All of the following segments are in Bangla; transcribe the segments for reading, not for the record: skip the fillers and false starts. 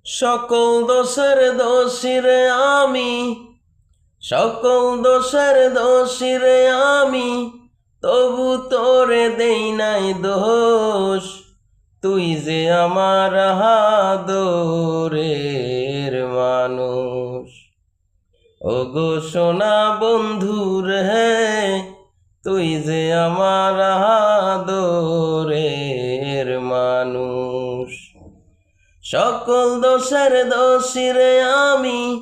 সকল দোষের দোষী রে আমি, সকল দোষের দোষী রে আমি, তবু তোরে দেই নাই দোষ। তুই যে আমার আদরের মানুষ। ওগো সোনা বন্ধুর হে, তুই যে আমার আদরের মানুষ। সকল দোষের দোষী রে আমি,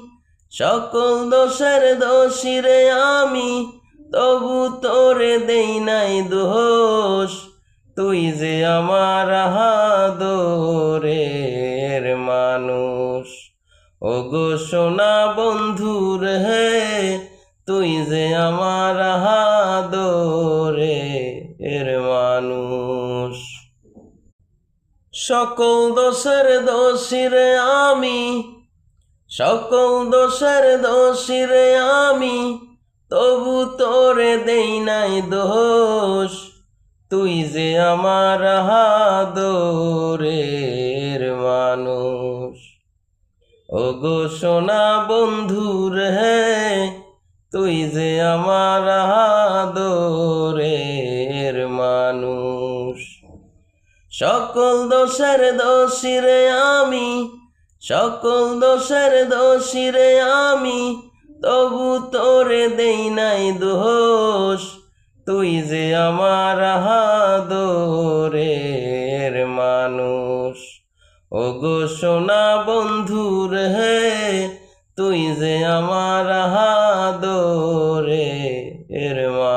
সকল দোষের দোষী রে আমি, তবু তোরে দেই নাই দোষ। তুই যে আমার আদরের মানুষ। ওগো সোনা বন্ধুর হে, তুই যে আমার আদরের মানুষ। সকল দোষের দোষী রে আমি, সকল দোষের দোষী রে আমি, তবু তোরে দেই নাই দোষ। তুই যে আমার আদরের মানুষ। ওগো সোনা বন্ধুর হে, তুই যে আমার আদরের মানুষ। সকল দোষের দোষী রে আমি, সকল দোষের দোষী রে আমি, তবু তোরে দেই নাই দোষ। তুই যে আমার আদরের মানুষ। ওগো সোনা বন্ধুর হে, তুই যে আমার আদরের মানুষ।